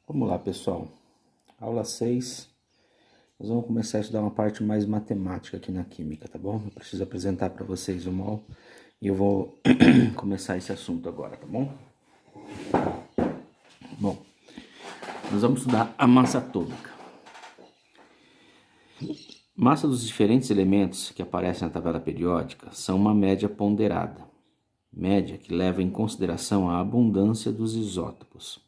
Vamos lá, pessoal. Aula 6. Nós vamos começar a estudar uma parte mais matemática aqui na química, tá bom? Eu preciso apresentar para vocês o mol e eu vou começar esse assunto agora, tá bom? Bom, nós vamos estudar a massa atômica. Massa dos diferentes elementos que aparecem na tabela periódica são uma média ponderada. Média que leva em consideração a abundância dos isótopos.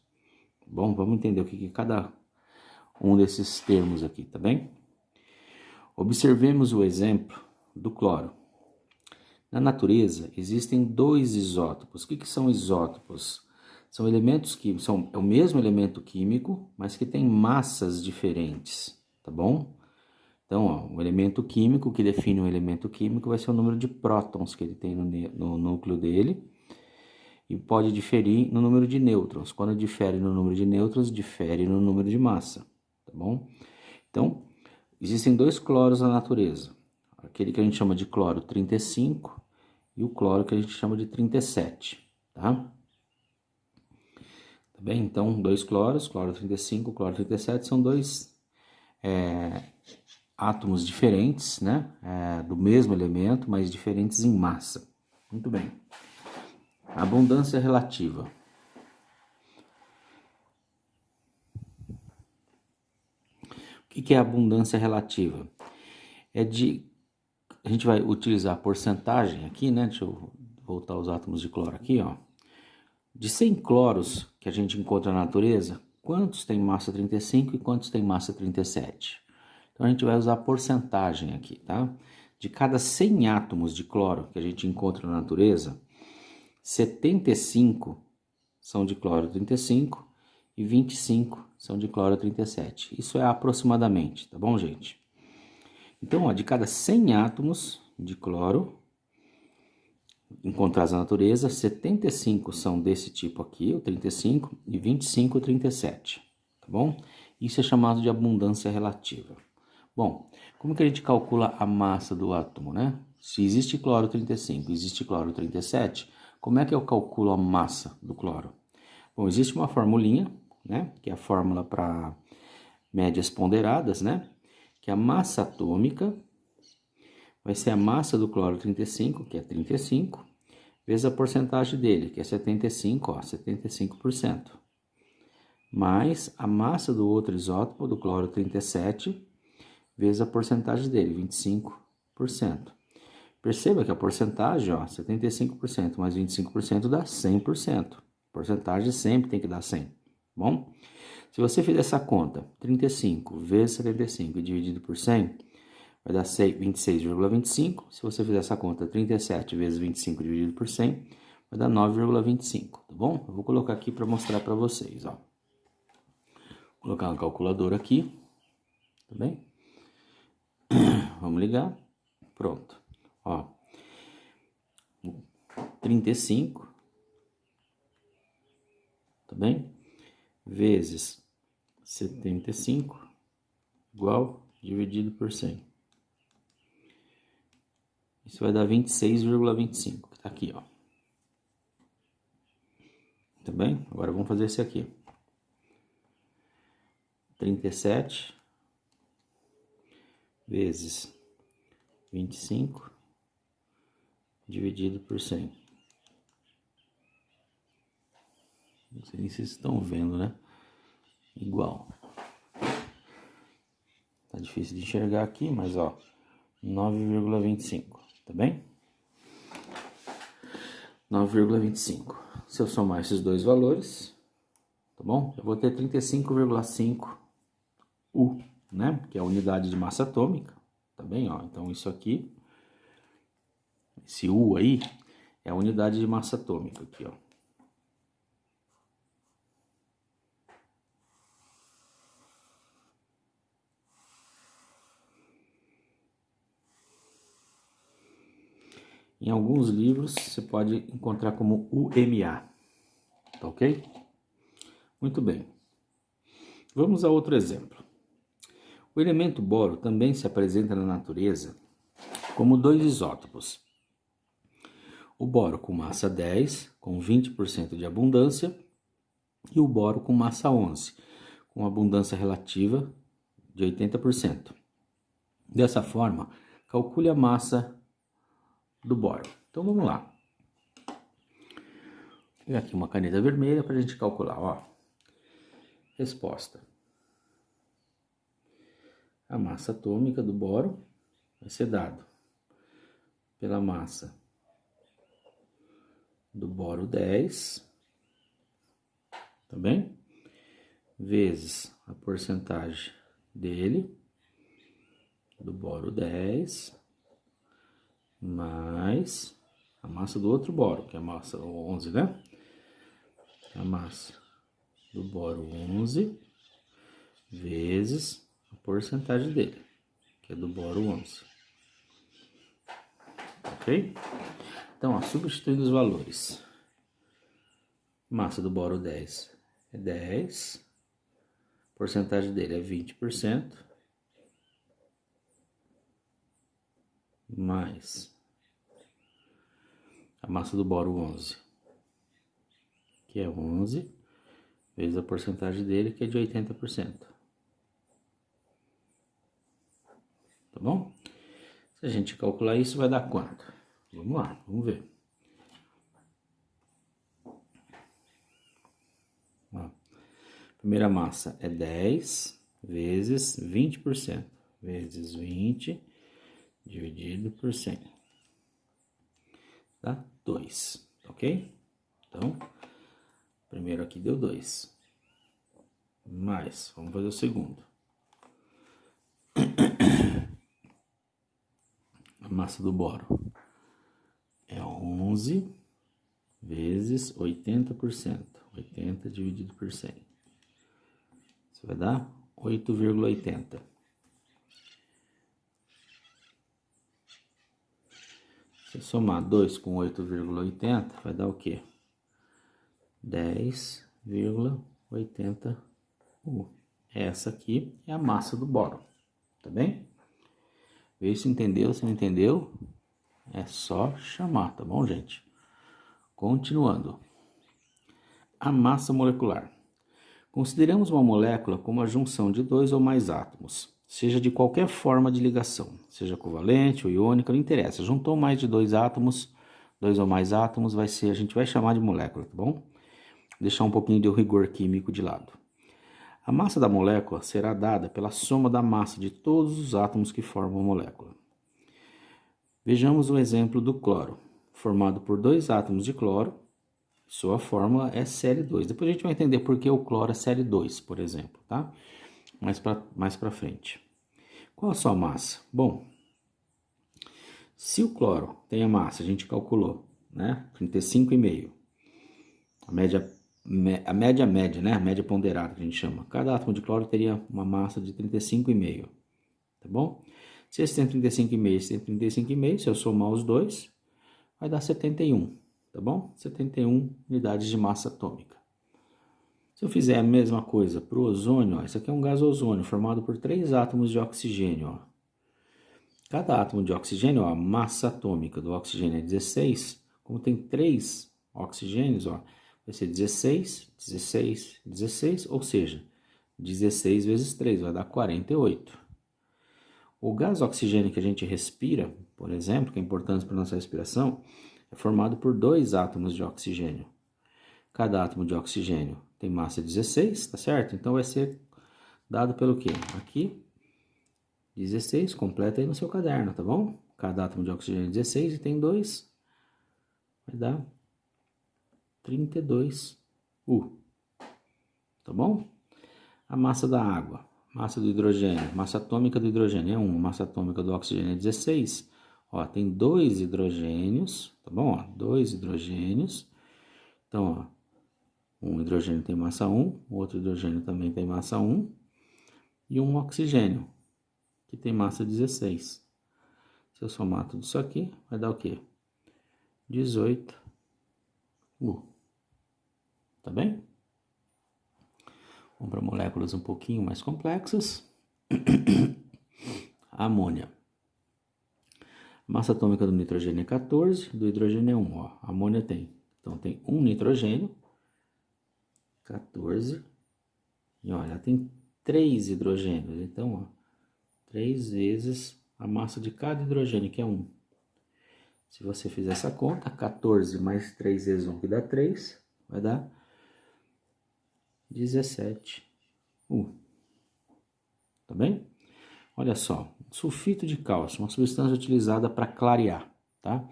Bom, vamos entender o que é cada um desses termos aqui, tá bem? Observemos o exemplo do cloro. Na natureza existem dois isótopos. O que são isótopos? São elementos que é o mesmo elemento químico, mas que tem massas diferentes, tá bom? Então, o elemento químico que define um elemento químico vai ser o número de prótons que ele tem no núcleo dele. E pode diferir no número de nêutrons. Quando difere no número de nêutrons, difere no número de massa, tá bom? Então, existem dois cloros na natureza. Aquele que a gente chama de cloro 35 e o cloro que a gente chama de 37, tá? Tá bem? Então, dois cloros, cloro 35 e cloro 37, são dois átomos diferentes, né? Do mesmo elemento, mas diferentes em massa. Muito bem. Abundância relativa. O que é abundância relativa? A gente vai utilizar a porcentagem aqui, né? Deixa eu voltar os átomos de cloro aqui, ó. De 100 cloros que a gente encontra na natureza, quantos tem massa 35 e quantos tem massa 37? Então a gente vai usar a porcentagem aqui, tá? De cada 100 átomos de cloro que a gente encontra na natureza, 75 são de cloro 35 e 25 são de cloro 37. Isso é aproximadamente, tá bom, gente? Então, ó, de cada 100 átomos de cloro encontrados na natureza, 75 são desse tipo aqui, o 35, e 25 o 37, tá bom? Isso é chamado de abundância relativa. Bom, como que a gente calcula a massa do átomo, né? Se existe cloro 35 e existe cloro 37, como é que eu calculo a massa do cloro? Bom, existe uma formulinha, né? Que é a fórmula para médias ponderadas, né? Que a massa atômica vai ser a massa do cloro 35, que é 35, vezes a porcentagem dele, que é 75, ó, 75%. Mais a massa do outro isótopo, do cloro 37, vezes a porcentagem dele, 25%. Perceba que a porcentagem, ó, 75% mais 25% dá 100%. Porcentagem sempre tem que dar 100, bom? Se você fizer essa conta, 35 vezes 75 dividido por 100, vai dar 26,25. Se você fizer essa conta, 37 vezes 25 dividido por 100, vai dar 9,25, tá bom? Eu vou colocar aqui para mostrar para vocês, ó. Vou colocar uma calculadora aqui, tá bem? Vamos ligar, pronto. Ó, 35, tá bem? Vezes 75 igual dividido por 100. Isso vai dar 26,25, que tá aqui, ó. Tá bem? Agora vamos fazer esse aqui. 37 vezes 25 dividido por 100. Não sei nem se vocês estão vendo, né? Igual. Tá difícil de enxergar aqui, mas ó, 9,25, tá bem? 9,25. Se eu somar esses dois valores, tá bom? Eu vou ter 35,5 U, né? Que é a unidade de massa atômica, tá bem? Ó, então isso aqui, esse U aí, é a unidade de massa atômica aqui, ó. Em alguns livros você pode encontrar como UMA, tá ok? Muito bem. Vamos a outro exemplo. O elemento boro também se apresenta na natureza como dois isótopos. O boro com massa 10, com 20% de abundância, e o boro com massa 11, com abundância relativa de 80%. Dessa forma, calcule a massa do boro. Então vamos lá. Vou pegar aqui uma caneta vermelha para a gente calcular. Ó. Resposta. A massa atômica do boro vai ser dado pela massa do boro 10, tá bem? Vezes a porcentagem dele, do boro 10, mais a massa do outro boro, que é a massa 11, né? A massa do boro 11 vezes a porcentagem dele, que é do boro 11. Ok? Então, ó, substituindo os valores. Massa do boro 10 é 10. Porcentagem dele é 20%. Mais a massa do boro 11, que é 11, vezes a porcentagem dele, que é de 80%. Tá bom? Se a gente calcular isso, vai dar quanto? Vamos lá, vamos ver. Ó, primeira massa é 10 vezes 20%, vezes 20 dividido por 100. Dá 2, ok? Então, primeiro aqui deu 2. Mais, vamos fazer o segundo. A massa do boro é 11 vezes 80%. 80 dividido por 100. Isso vai dar 8,80. Se eu somar 2 com 8,80, vai dar o quê? 10,81. Essa aqui é a massa do boro, tá bem? Vê se entendeu, se não entendeu, é só chamar, tá bom, gente? Continuando. A massa molecular. Consideramos uma molécula como a junção de 2 ou mais átomos, seja de qualquer forma de ligação, seja covalente ou iônica, não interessa. Juntou mais de 2 átomos, 2 ou mais átomos, a gente vai chamar de molécula, tá bom? Deixar um pouquinho de rigor químico de lado. A massa da molécula será dada pela soma da massa de todos os átomos que formam a molécula. Vejamos o exemplo do cloro, formado por 2 átomos de cloro. Sua fórmula é Cl2. Depois a gente vai entender por que o cloro é Cl2, por exemplo, tá? Mais pra frente. Qual a sua massa? Bom, se o cloro tem a massa, a gente calculou, né? 35,5. A média, né? A média ponderada que a gente chama. Cada átomo de cloro teria uma massa de 35,5, tá bom? Se esse tem 35,5 e esse tem 35,5, se eu somar os dois, vai dar 71. Tá bom? 71 unidades de massa atômica. Se eu fizer a mesma coisa para o ozônio, ó, isso aqui é um gás ozônio formado por 3 átomos de oxigênio. Ó. Cada átomo de oxigênio, ó, a massa atômica do oxigênio é 16. Como tem 3 oxigênios, ó, vai ser 16, 16, 16, ou seja, 16 vezes 3 vai dar 48. O gás oxigênio que a gente respira, por exemplo, que é importante para a nossa respiração, é formado por 2 átomos de oxigênio. Cada átomo de oxigênio tem massa 16, tá certo? Então vai ser dado pelo quê? Aqui, 16, completa aí no seu caderno, tá bom? Cada átomo de oxigênio é 16 e tem 2, vai dar 32U, tá bom? A massa da água, massa do hidrogênio, massa atômica do hidrogênio é 1, massa atômica do oxigênio é 16. Ó, tem 2 hidrogênios, tá bom? Ó, 2 hidrogênios. Então, ó, um hidrogênio tem massa 1, o outro hidrogênio também tem massa 1. E um oxigênio, que tem massa 16. Se eu somar tudo isso aqui, vai dar o quê? 18U. Tá bem? Vamos para moléculas um pouquinho mais complexas. A amônia. A massa atômica do nitrogênio é 14, do hidrogênio é 1. Ó. A amônia tem. Então tem um nitrogênio, 14 E olha, tem 3 hidrogênios. Então, ó, 3 vezes a massa de cada hidrogênio, que é 1. Se você fizer essa conta, 14 mais 3 vezes 1, que dá 3, vai dar 17 U. Tá bem? Olha só, sulfito de cálcio, uma substância utilizada para clarear, tá?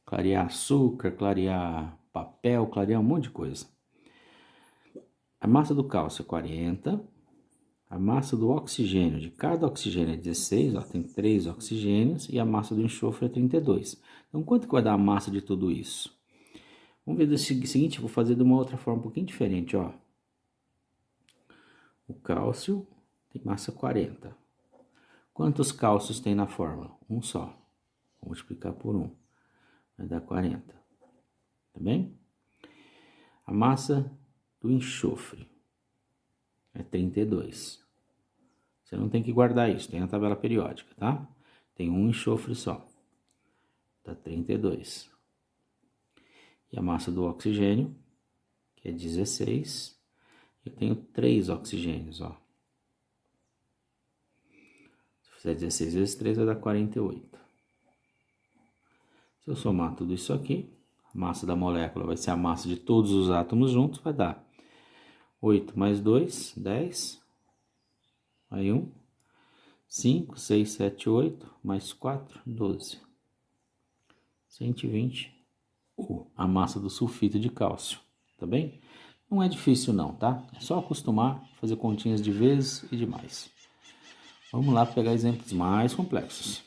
Clarear açúcar, clarear papel, clarear um monte de coisa. A massa do cálcio é 40, a massa do oxigênio, de cada oxigênio é 16, ó, tem 3 oxigênios, e a massa do enxofre é 32. Então, quanto que vai dar a massa de tudo isso? Vamos ver do seguinte, vou fazer de uma outra forma um pouquinho diferente, ó. O cálcio tem massa 40. Quantos cálcios tem na fórmula? Um só. Vou multiplicar por 1. Vai dar 40. Tá bem? A massa do enxofre é 32. Você não tem que guardar isso, tem na tabela periódica, tá? Tem um enxofre só. Dá 32. E a massa do oxigênio, que é 16. Eu tenho 3 oxigênios, ó. Se eu fizer 16 vezes 3, vai dar 48. Se eu somar tudo isso aqui, a massa da molécula vai ser a massa de todos os átomos juntos, vai dar 8 mais 2, 10. Aí 1, 5, 6, 7, 8, mais 4, 12. 120 U, a massa do sulfito de cálcio, tá bem? Não é difícil não, tá? É só acostumar, fazer continhas de vezes e de mais. Vamos lá pegar exemplos mais complexos.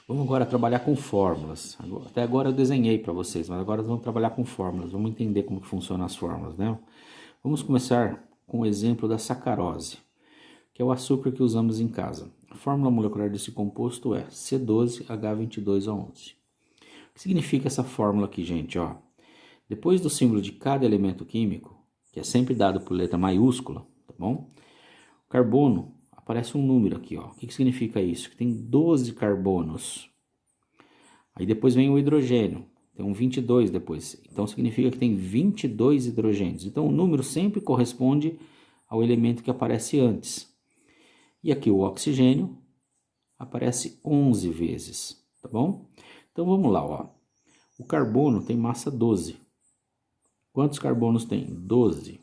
Vamos agora trabalhar com fórmulas. Até agora eu desenhei para vocês, mas agora vamos trabalhar com fórmulas. Vamos entender como que funcionam as fórmulas, né? Vamos começar com o exemplo da sacarose, que é o açúcar que usamos em casa. A fórmula molecular desse composto é C12H22O11. O que significa essa fórmula aqui, gente? Ó, depois do símbolo de cada elemento químico, que é sempre dado por letra maiúscula, tá bom? O carbono, aparece um número aqui, ó. O que significa isso? Que tem 12 carbonos. Aí depois vem o hidrogênio, tem um 22 depois. Então significa que tem 22 hidrogênios. Então o número sempre corresponde ao elemento que aparece antes. E aqui o oxigênio aparece 11 vezes, tá bom? Então vamos lá, ó. O carbono tem massa 12. Quantos carbonos tem? 12.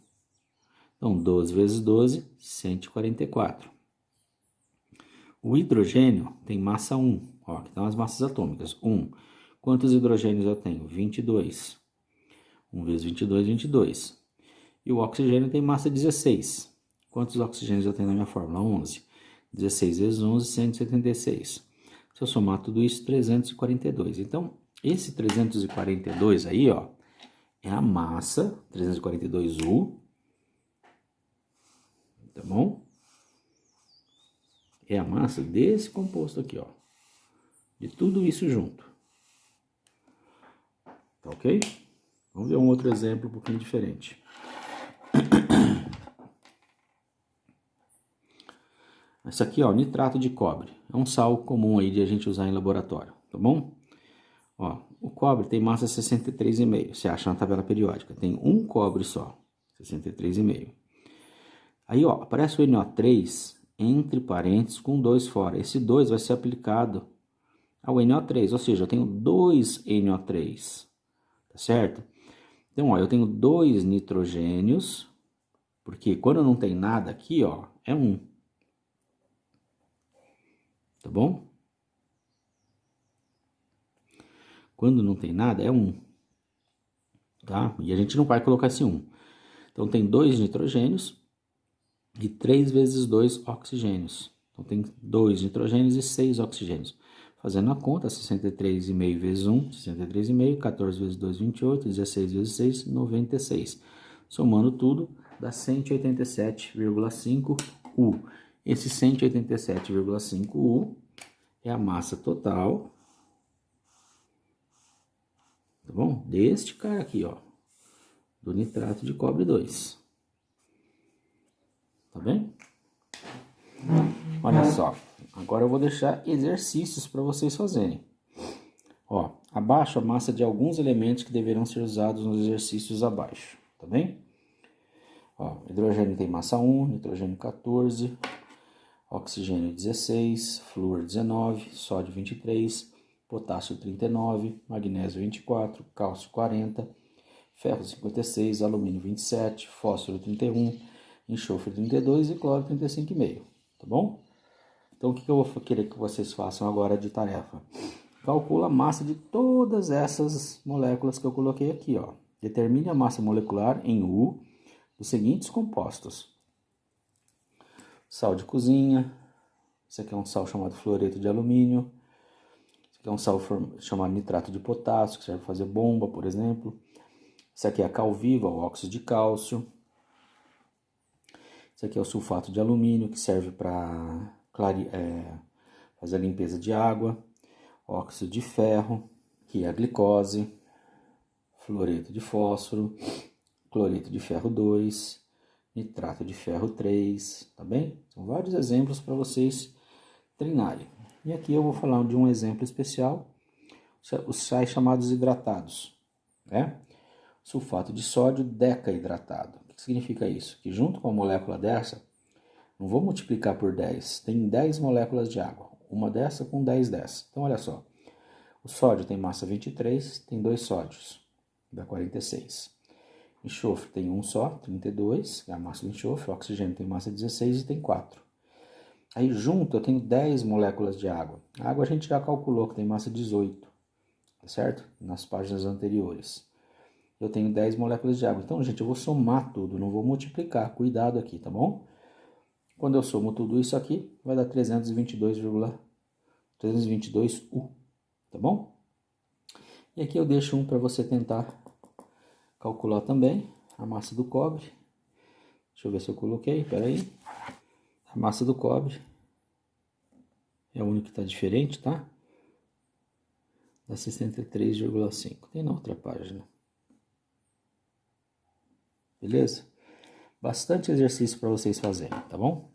Então 12 vezes 12, 144. O hidrogênio tem massa 1. Ó, aqui estão as massas atômicas. 1. Quantos hidrogênios eu tenho? 22. 1 vezes 22, 22. E o oxigênio tem massa 16. Quantos oxigênios eu tenho na minha fórmula? 11. 16 vezes 11, 176. Se eu somar tudo isso, 342. Então, esse 342 aí, ó, é a massa, 342U, tá bom? É a massa desse composto aqui, ó. De tudo isso junto. Tá ok? Vamos ver um outro exemplo um pouquinho diferente. Esse aqui, ó, nitrato de cobre. É um sal comum aí de a gente usar em laboratório, tá bom? Ó, o cobre tem massa 63,5. Você acha na tabela periódica. Tem um cobre só, 63,5. Aí, ó, aparece o NO3 entre parênteses com 2 fora. Esse 2 vai ser aplicado ao NO3, ou seja, eu tenho 2 NO3, tá certo? Então, ó, eu tenho 2 nitrogênios, porque quando não tem nada aqui, ó, é 1. Tá bom? Quando não tem nada, é 1. Tá? E a gente não vai colocar esse 1. Então, tem 2 nitrogênios e 3 vezes 2 oxigênios. Então, tem 2 nitrogênios e 6 oxigênios. Fazendo a conta, 63,5 vezes 1, 63,5, 14 vezes 2, 28, 16 vezes 6, 96. Somando tudo, dá 187,5 U. Esse 187,5 U é a massa total, tá bom? Deste cara aqui, ó, do nitrato de cobre 2. Tá bem? Olha só, agora eu vou deixar exercícios para vocês fazerem. Ó, abaixo a massa de alguns elementos que deverão ser usados nos exercícios abaixo, tá bem? Ó, hidrogênio tem massa 1, nitrogênio 14, oxigênio 16, flúor 19, sódio 23, potássio 39, magnésio 24, cálcio 40, ferro 56, alumínio 27, fósforo 31, enxofre 32 e cloro 35,5, tá bom? Então o que eu vou querer que vocês façam agora de tarefa? Calcula a massa de todas essas moléculas que eu coloquei aqui, ó. Determine a massa molecular em U dos seguintes compostos: sal de cozinha, esse aqui é um sal chamado fluoreto de alumínio, esse aqui é um sal chamado nitrato de potássio, que serve para fazer bomba, por exemplo. Esse aqui é a cal viva, o óxido de cálcio. Esse aqui é o sulfato de alumínio, que serve para fazer a limpeza de água. Óxido de ferro, que é a glicose. Fluoreto de fósforo, cloreto de ferro 2, nitrato de ferro 3, tá bem? São vários exemplos para vocês treinarem. E aqui eu vou falar de um exemplo especial, os sais chamados hidratados, né? Sulfato de sódio decaidratado. O que significa isso? Que junto com a molécula dessa, não vou multiplicar por 10, tem 10 moléculas de água, uma dessa com 10 dessa. Então olha só, o sódio tem massa 23, tem 2 sódios, dá 46. Enxofre tem um só, 32, é a massa do enxofre. O oxigênio tem massa 16 e tem 4. Aí junto eu tenho 10 moléculas de água. A água a gente já calculou que tem massa 18, tá certo? Nas páginas anteriores. Eu tenho 10 moléculas de água. Então, gente, eu vou somar tudo, não vou multiplicar. Cuidado aqui, tá bom? Quando eu somo tudo isso aqui, vai dar 322 U, tá bom? E aqui eu deixo um para você tentar calcular também a massa do cobre. Deixa eu ver se eu coloquei, peraí. A massa do cobre é o único que está diferente, tá? Dá 63,5. Tem na outra página. Beleza? Bastante exercício para vocês fazerem, tá bom?